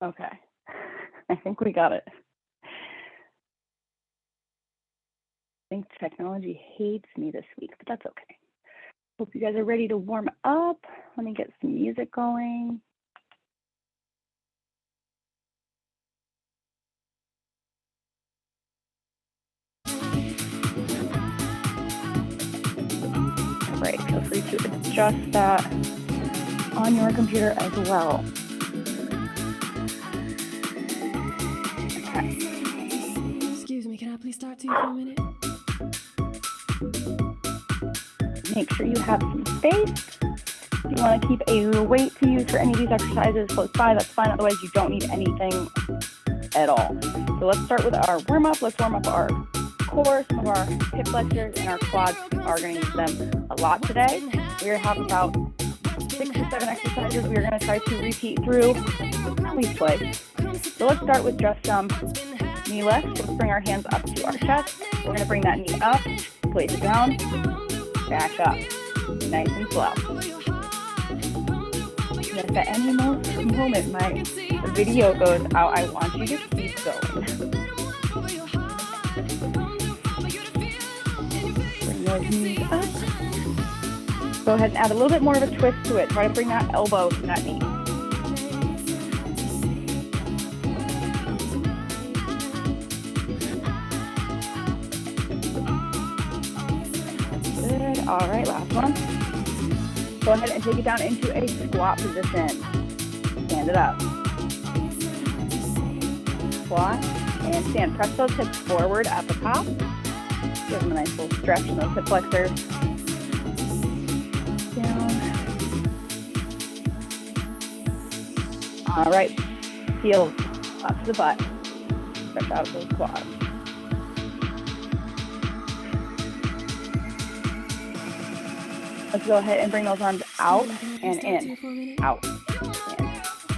Okay. I think we got it. I think technology hates me this week, but that's okay. Hope you guys are ready to warm up. Let me get some music going. All right, feel free to adjust that on your computer as well. Okay. Excuse me, can I please talk to you for a minute? Make sure you have some space. If you want to keep a weight to use for any of these exercises close by, that's fine. Otherwise, you don't need anything at all. So let's start with our warm-up. Let's warm up our core, some of our hip flexors, and our quads. We are going to use them a lot today. We're going to have about 6 to 7 exercises we're going to try to repeat through. Please play. So let's start with just some knee lifts. Let's bring our hands up to our chest. We're going to bring that knee up, place it down, back up, nice and slow. And if at any moment my video goes out, I want you to keep going. Bring those knees up. Go ahead and add a little bit more of a twist to it. Try to bring that elbow to that knee. Good. All right, last one. Go ahead and take it down into a squat position. Stand it up. Squat and stand. Press those hips forward at the top. Give them a nice little stretch in those hip flexors. Down. All right. Heels up to the butt. Stretch out those quads. Let's go ahead and bring those arms out and in, out,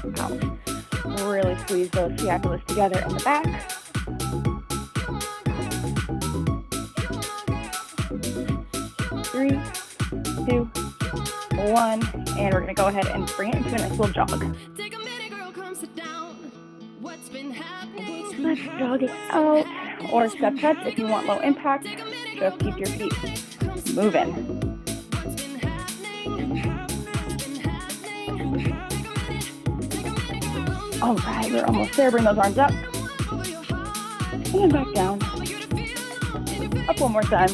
and out. Really squeeze those scapulas together in the back. Three, 2, 1, and we're gonna go ahead and bring it into a nice little jog. Let's jog it out, or step touch if you want low impact. Just keep your feet moving. All right, we're almost there. Bring those arms up. And back down. Up one more time.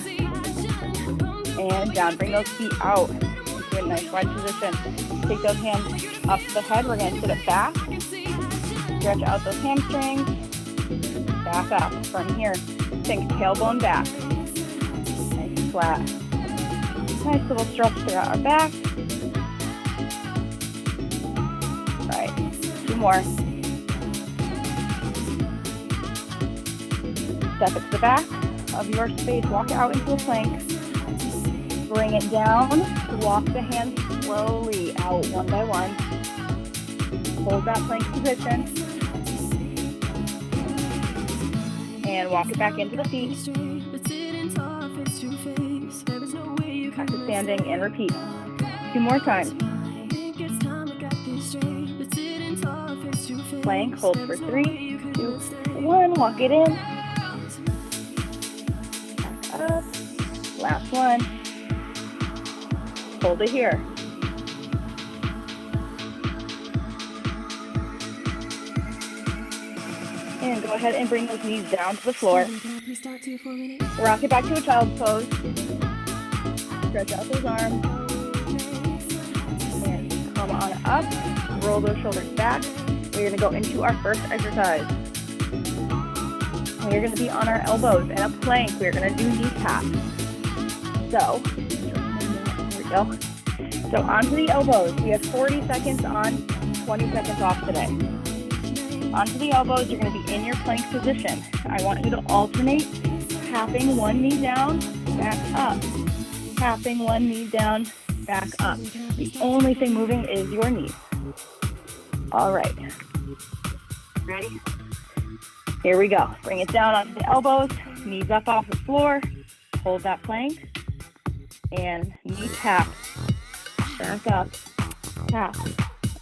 And down. Bring those feet out into a nice wide position. Take those hands up to the head. We're going to sit it back. Stretch out those hamstrings. Back up. From here, think tailbone back. Nice and flat. Nice little stretch throughout our back. All right. 2 more. Step it to the back of your space. Walk it out into a plank. Bring it down. Walk the hands slowly out one by one. Hold that plank position. And walk it back into the feet. Back to standing and repeat. 2 more times. Plank, hold for 3, 2, 1. Walk it in. Back up. Last one. Hold it here. And go ahead and bring those knees down to the floor. Rock it back to a child's pose. Stretch out those arms. And come on up. Roll those shoulders back. We're going to go into our first exercise. We're going to be on our elbows in a plank. We're going to do knee taps. So, here we go. So onto the elbows. We have 40 seconds on, 20 seconds off today. Onto the elbows, you're going to be in your plank position. I want you to alternate tapping one knee down, back up. Tapping one knee down, back up. The only thing moving is your knees. All right. Ready? Here we go. Bring it down onto the elbows, knees up off the floor. Hold that plank. And knee tap. Back up. Tap.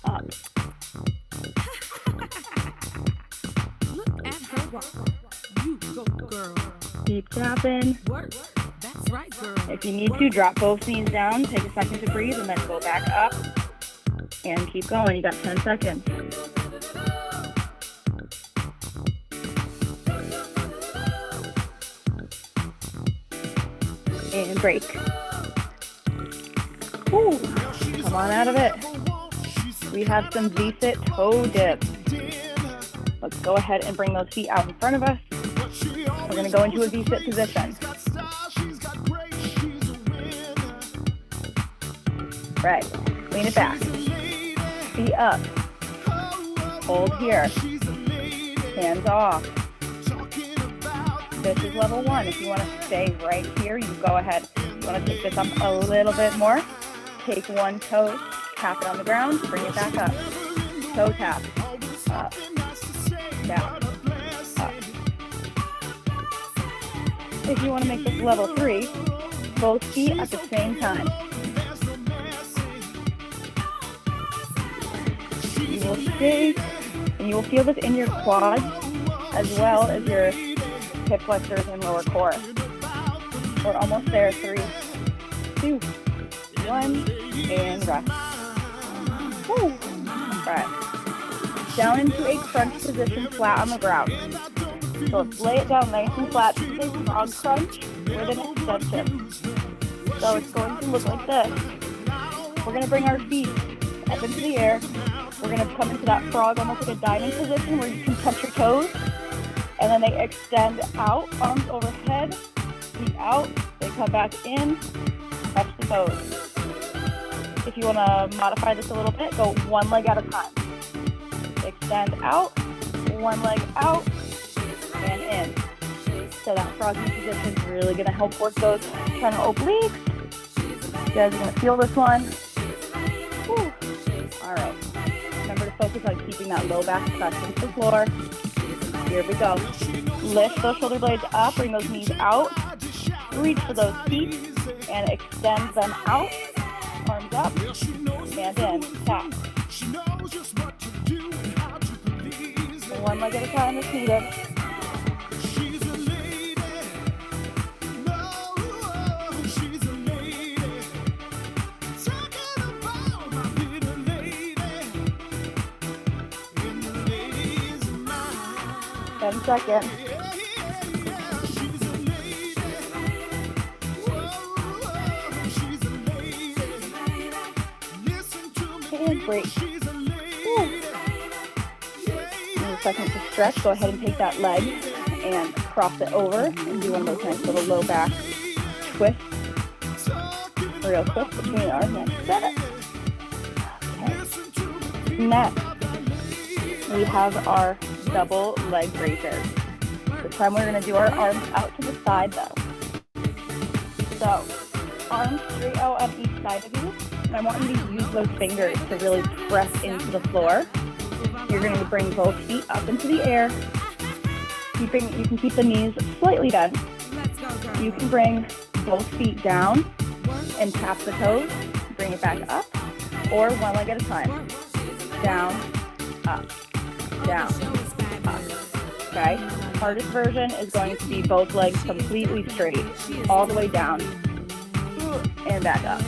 Up. You go, girl. Keep tapping. Work. That's right, girl. If you need to, drop both knees down, take a second to breathe, and then go back up and keep going. You got 10 seconds. And break. Woo. Come on out of it. We have some V-sit toe dips. Let's go ahead and bring those feet out in front of us. We're going to go into a V-sit position. Right. Lean it back. Feet up. Hold here. Hands off. This is level 1. If you want to stay right here, you go ahead. You want to take this up a little bit more. Take one toe, tap it on the ground, bring it back up. Toe tap. Up. Down. Up. If you want to make this level 3, both feet at the same time. You will stay, and you will feel this in your quads as well as your hip flexors and lower core. We're almost there. 3, 2, 1, and rest. Woo. Right. Down into a crunch position, flat on the ground. So let's lay it down nice and flat. This is a frog crunch with an extension. So it's going to look like this. We're going to bring our feet up into the air. We're going to come into that frog, almost like a diamond position where you can touch your toes. And then they extend out, arms overhead, feet out. They come back in, touch the toes. If you want to modify this a little bit, go one leg at a time. Extend out, one leg out, and in. So that froggy position is really going to help work those frontal obliques. You guys are going to feel this one. Whew. All right. Remember to focus on keeping that low back pressed into the floor. Here we go. Lift those shoulder blades up, bring those knees out. Reach for those feet and extend them out. Arms up and in. Tap. One leg at a time if needed. Second. And break. A second to stretch. Go ahead and take that leg and cross it over and do one of those nice little low back twists. Real twist between our next set. Okay. Next, we have our double leg raises. This time we're going to do our arms out to the side though. So, arms straight out on each side of you. And I want you to use those fingers to really press into the floor. You're going to bring both feet up into the air. You can keep the knees slightly bent. You can bring both feet down and tap the toes. Bring it back up. Or one leg at a time. Down, up, down. Okay, hardest version is going to be both legs completely straight, all the way down, and back up.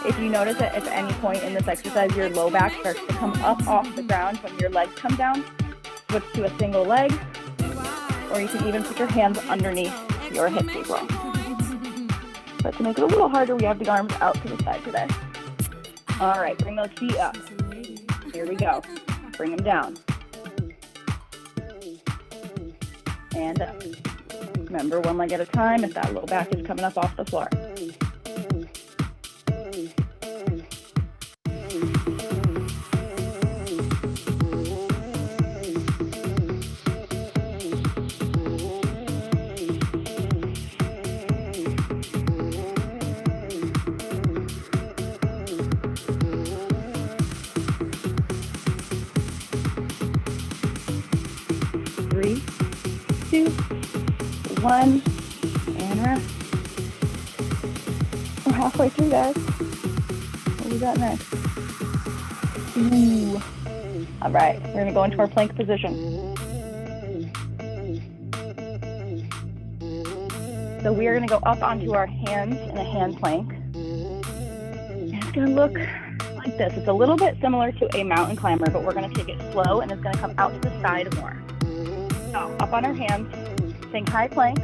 If you notice that at any point in this exercise, your low back starts to come up off the ground when your legs come down, switch to a single leg, or you can even put your hands underneath your hips as well. But to make it a little harder, we have the arms out to the side today. All right, bring those feet up. Here we go. Bring them down. And up. Remember, one leg at a time if that low back is coming up off the floor. Three, 2, 1, and rest. We're halfway through, guys. What do we got next? Ooh. All right, we're going to go into our plank position. So we are going to go up onto our hands in a hand plank. And it's going to look like this. It's a little bit similar to a mountain climber, but we're going to take it slow and it's going to come out to the side more. So up on our hands, think high plank.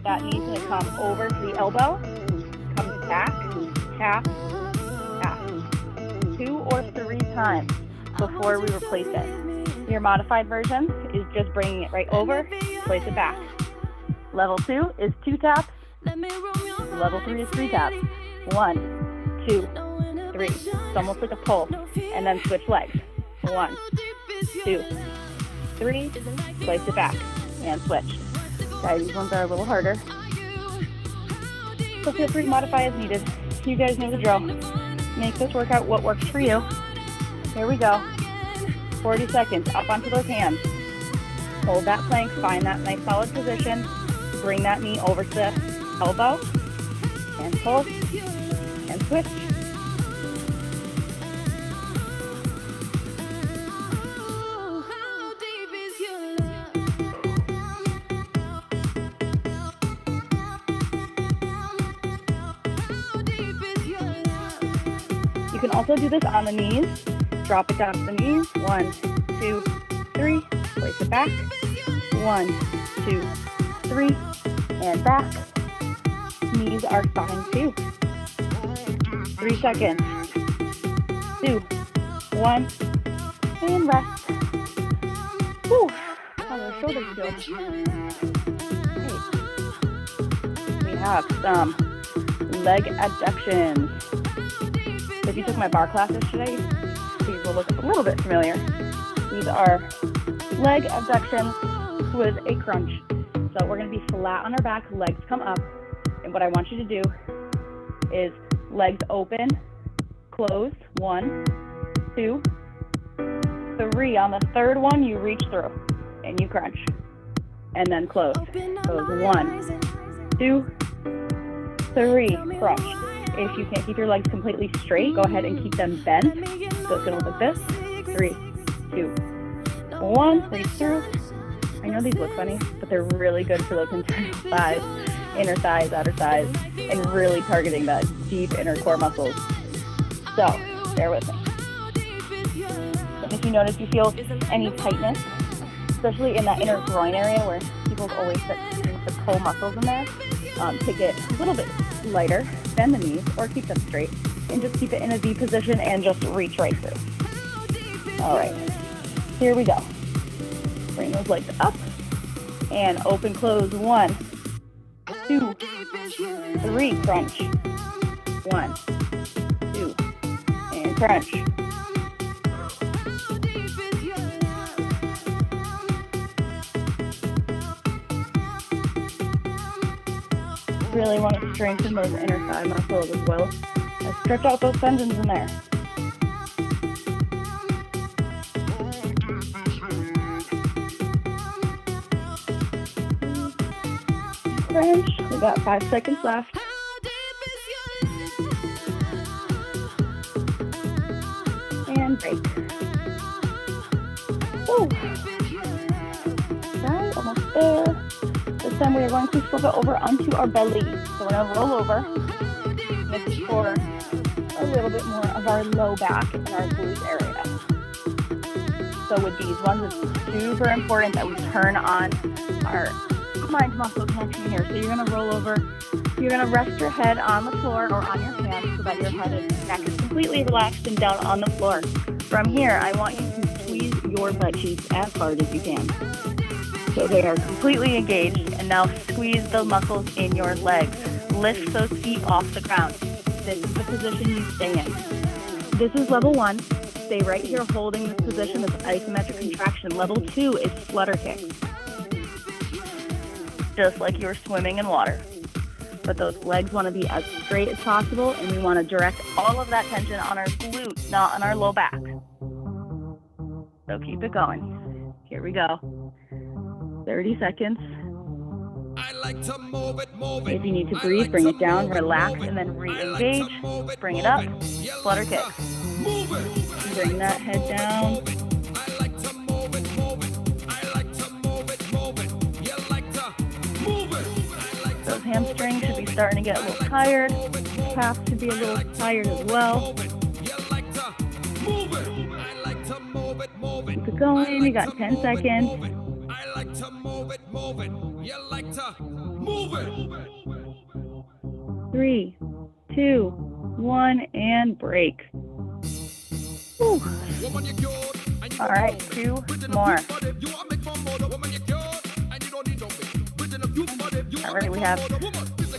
That knee's going to come over to the elbow, comes back, tap, tap. 2 or 3 times before we replace it. Your modified version is just bringing it right over, place it back. Level 2 is 2 taps. Level 3 is 3 taps. 1, 2, 3. It's almost like a pull. And then switch legs. 1, 2, 3. Place it back and switch. Guys, these ones are a little harder. So feel free to modify as needed. You guys know the drill. Make this workout what works for you. Here we go. 40 seconds. Up onto those hands. Hold that plank. Find that nice solid position. Bring that knee over to the elbow. And pull. And switch. You can also do this on the knees. Drop it down to the knees. 1, 2, 3. Place it back. 1, 2, 3. And back. Knees are fine too. 3 seconds. 2, 1. And rest. Whew. How do our shoulders feel? Great. We have some leg abductions. If you took my bar classes today, these will look a little bit familiar. These are leg abductions with a crunch. So we're going to be flat on our back, legs come up. And what I want you to do is legs open, close, 1, 2, 3. On the third one, you reach through and you crunch. And then close. So 1, 2, 3, crunch. If you can't keep your legs completely straight, go ahead and keep them bent. So it's going to look like this. 3, 2, 1. Reach through. I know these look funny, but they're really good for those internal thighs, inner thighs, outer thighs, and really targeting that deep inner core muscles. So, bear with me. And if you notice you feel any tightness, especially in that inner groin area where people always put the pull muscles in there, to get a little bit lighter, bend the knees or keep them straight and just keep it in a V position and just reach right through. All right, here we go. Bring those legs up and open, close. 1, 2, 3, crunch. 1, 2, and crunch. Really want to strengthen those inner thigh muscles as well as stretch out those tendons in there. Crunch. We got 5 seconds left. And break. Woo. Right, almost there. This time we are going to flip it over onto our belly. So we're going to roll over. This is for a little bit more of our low back and our glute area. So with these ones, it's super important that we turn on our mind muscle connection here. So you're going to roll over. You're going to rest your head on the floor or on your hands so that your head and neck is completely relaxed and down on the floor. From here, I want you to squeeze your butt cheeks as hard as you can. So they are completely engaged, and now squeeze the muscles in your legs. Lift those feet off the ground. This is the position you stay in. This is level 1. Stay right here holding this position, this isometric contraction. Level 2 is flutter kicks. Just like you were swimming in water. But those legs want to be as straight as possible, and we want to direct all of that tension on our glutes, not on our low back. So keep it going. Here we go. 30 seconds. If you need to breathe, bring it down, relax, and then re-engage. Bring it up, flutter kicks. Bring that head down. So hamstrings should be starting to get a little tired. Calves should be a little tired as well. Keep it going. You got 10 seconds. I like to move it. You like to move it. 3, 2, 1, and break. Whew. All right, 2 more. All right, we have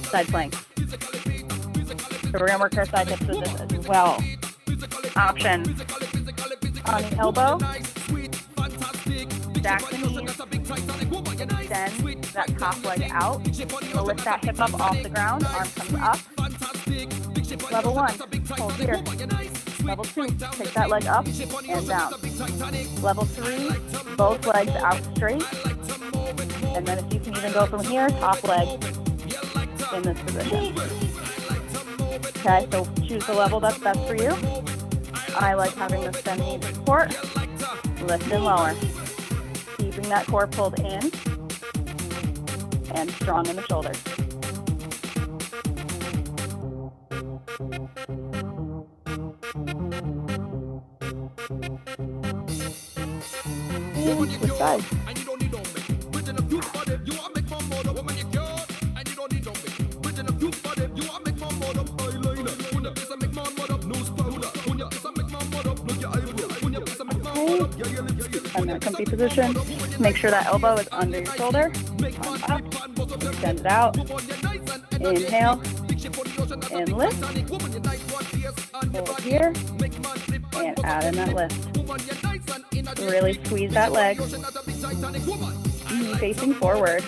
side plank. So we're gonna work our side hips with this as well. Option on the elbow, stack the knees, extend that top leg out. We'll lift that hip up off the ground, arm comes up. Level 1, hold here. Level 2, take that leg up and down. Level 3, both legs out straight. And then if you can even go from here, top leg in this position. Okay, so choose the level that's best for you. I like having the stem knee to support. Lift and lower. Keeping that core pulled in and strong in the shoulders. And switch sides. And then comfy position. Make sure that elbow is under your shoulder. Arm up. Extend it out. Inhale. And lift. Hold here. And add in that lift. Really squeeze that leg. Knee facing forward.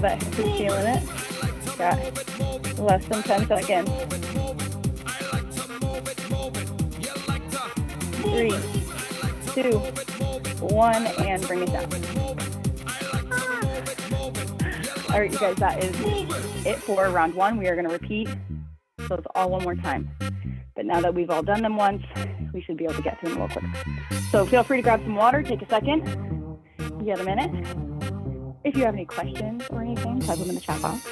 That hip is feeling it. Got less than 10 seconds. 3, 2, 1, and bring it down. All right, you guys, that is it for round 1. We are going to repeat those all one more time. But now that we've all done them once, we should be able to get through them a little quicker. So feel free to grab some water. Take a second. You got a minute. If you have any questions or anything, type them in the chat box.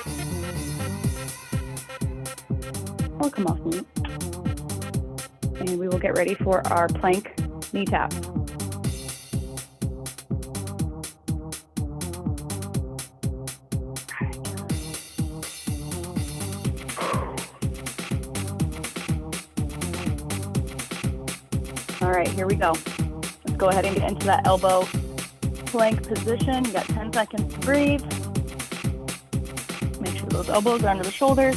Or come off mute. And we will get ready for our plank knee tap. All right, here we go. Let's go ahead and get into that elbow plank position. You got 10 seconds to breathe. Make sure those elbows are under the shoulders.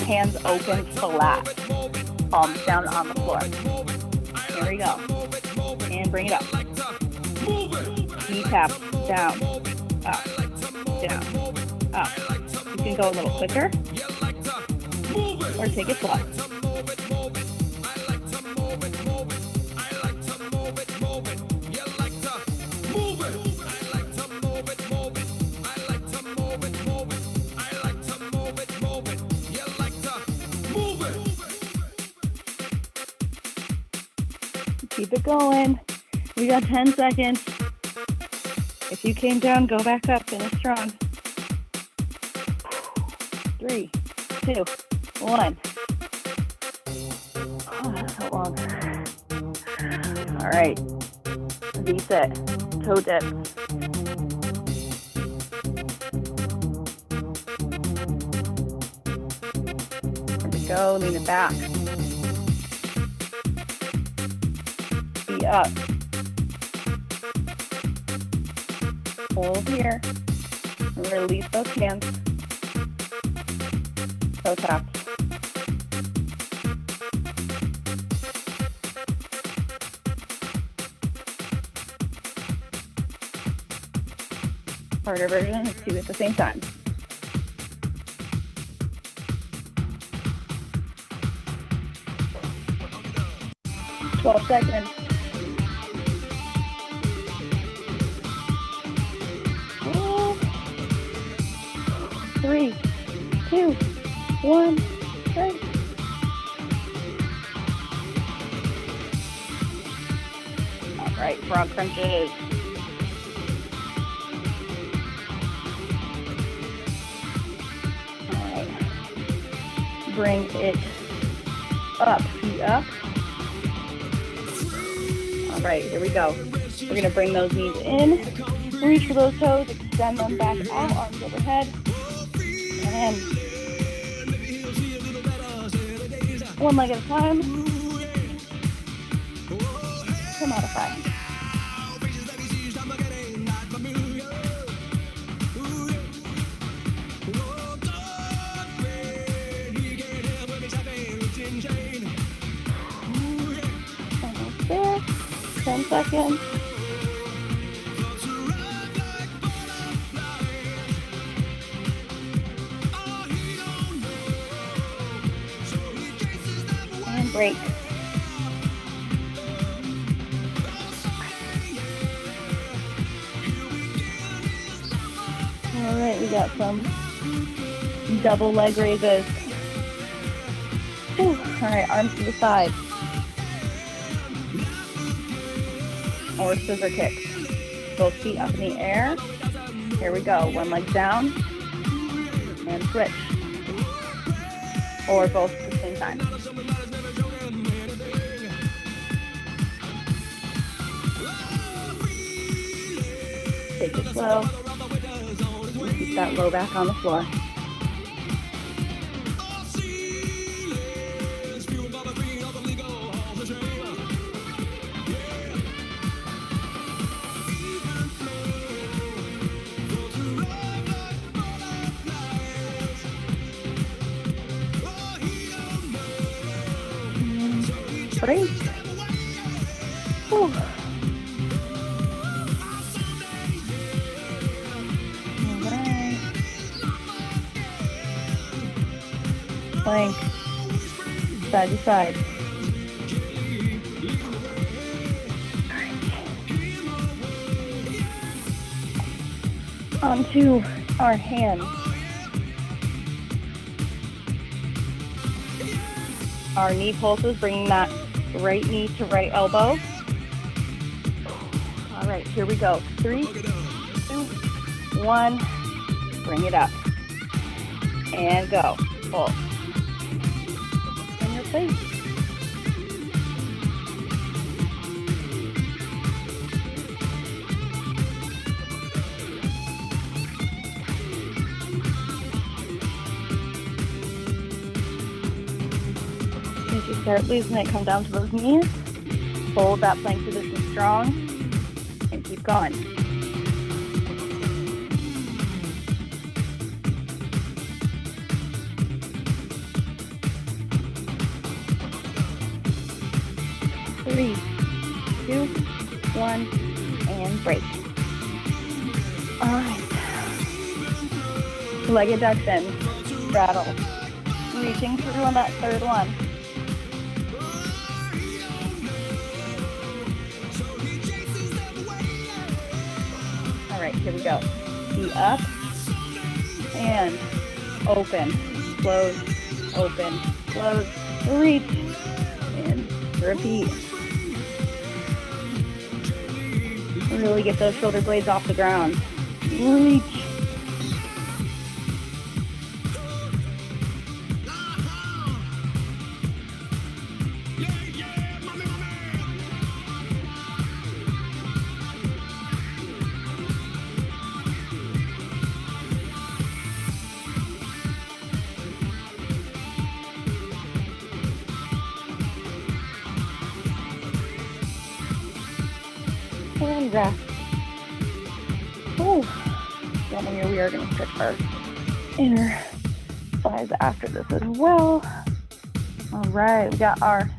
Hands open flat. Palms down on the floor. Here we go. And bring it up. Knee tap. Down. Up. Down. Up. You can go a little quicker. Or take it slow. Keep it going. We got 10 seconds. If you came down, go back up. Finish strong. 3, 2, 1. Oh, that's so long. All right. V-sit. Toe dip. There we go. Lean it back. Up. Hold here. Release those hands. Toe taps. Harder version, let's do it at the same time. Twelve seconds. 3, 2, 1, break. Right, frog crunches. All right. Bring it up, feet up. All right, here we go. We're gonna bring those knees in, reach for those toes, extend them back out, arms overhead, and one leg at a time. Come modify. There. 10 seconds. And break. All right, we got some double leg raises. Whew. All right, arms to the side. Or scissor kicks. Both feet up in the air. Here we go. One leg down and switch. Or both at the same time. Take it slow. Keep that low back on the floor. Break. Whew. Alright. Plank. Side to side. Alright. Onto our hands. Our knee pulses, bringing that right knee to right elbow. All right, here we go. 3, 2, 1. Bring it up. And go. Pull. In your face. As you start losing it, come down to those knees. Hold that plank position strong and keep going. Three, 2, 1, and break. All right. Leg adduction, straddle. Reaching through on that third one. All right, here we go. Feet up and open, close, open, close, reach, and repeat. Really get those shoulder blades off the ground. Reach. And rest. Ooh. Down here we are going to stretch our inner thighs after this as well. All right, we got our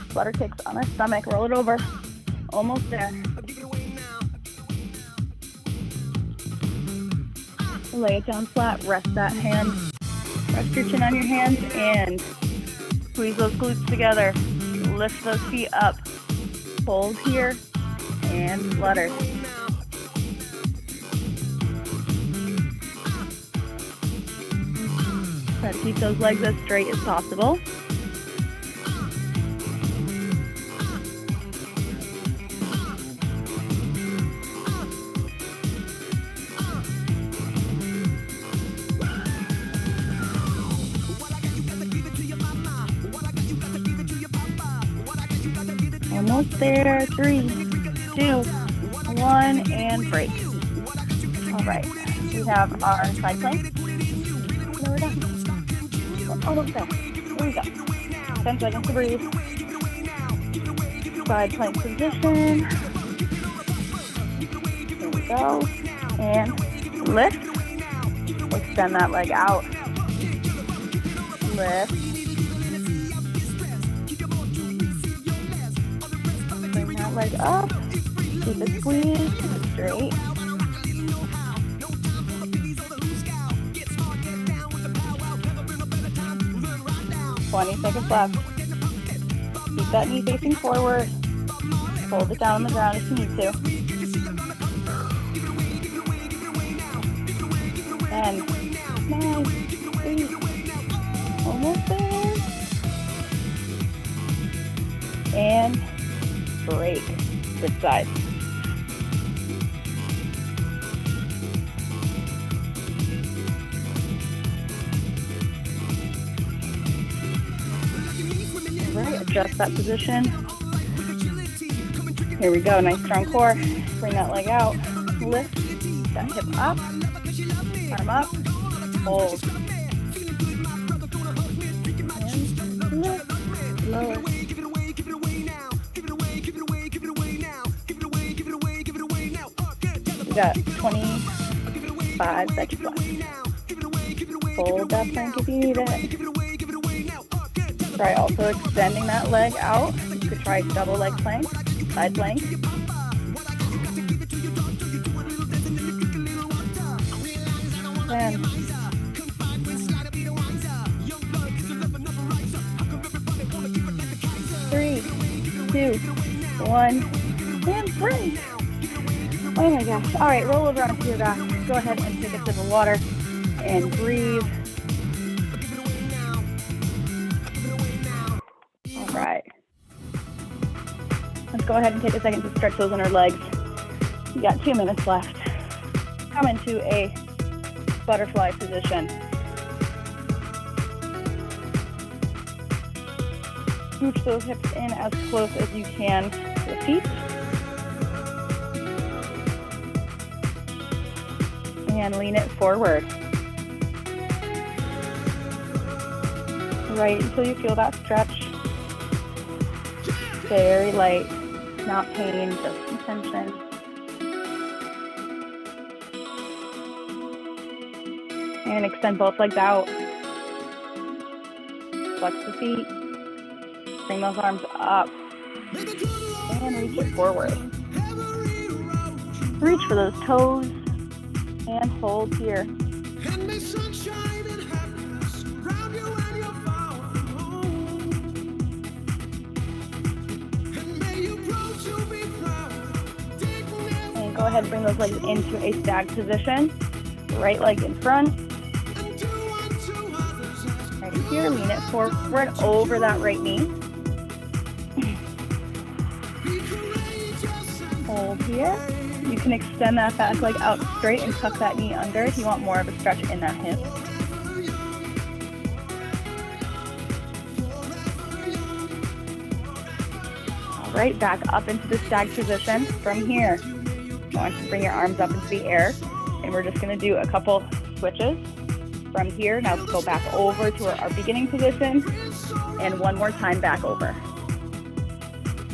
flutter kicks on our stomach. Roll it over. Almost there. Lay it down flat. Rest that hand. Rest your chin on your hands and squeeze those glutes together. Lift those feet up. Hold here. And flutter. Try to keep those legs as straight as possible. Almost there. 3, 2, 1, and break. All right. We have our side plank. No, we're done. Almost there. Here we go. 10 seconds to breathe. Side plank position. Here we go. And lift. Extend that leg out. Lift. Bring that leg up. Keep it squeezed. Keep it straight. $20 seconds left. Keep that knee facing forward. Hold it down on the ground if you need to. 10, 9, 8, almost there. And break. Switch sides. All right, adjust that position. Here we go, nice strong core. Bring that leg out, lift that hip up, arm up, hold. And lift, lower. We got 25 seconds left. Hold that plank if you need it. Try also extending that leg out. You could try double leg plank, side plank. 10. 3, 2, 1, and break. Oh my gosh. All right, roll over onto your back. Go ahead and take a sip of water and breathe. All right. Let's go ahead and take a second to stretch those inner legs. You got 2 minutes left. Come into a butterfly position. Scooch those hips in as close as you can to the feet. And lean it forward. Right until you feel that stretch. Very light, not pain, just some tension. And extend both legs out. Flex the feet. Bring those arms up. And reach it forward. Reach for those toes. And hold here. And go ahead and bring those legs into a stag position. Right leg in front. Right here, lean it forward over that right knee. Hold here. You can extend that back leg out straight and tuck that knee under if you want more of a stretch in that hip. All right, back up into the stag position. From here, I want you to bring your arms up into the air, and we're just going to do a couple switches. From here, now let's go back over to our beginning position, and one more time back over.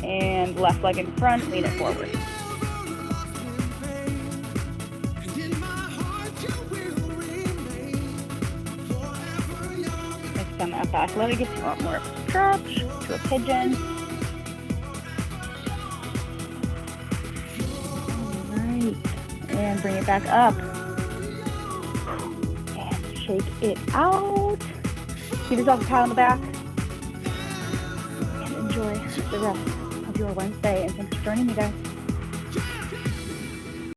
And left leg in front, lean it forward. Extend that back leg if you want more of a stretch, to a pigeon. All right, and bring it back up. And shake it out. Give yourself a pat on the back. And enjoy the rest of your Wednesday. And thanks for joining me, guys.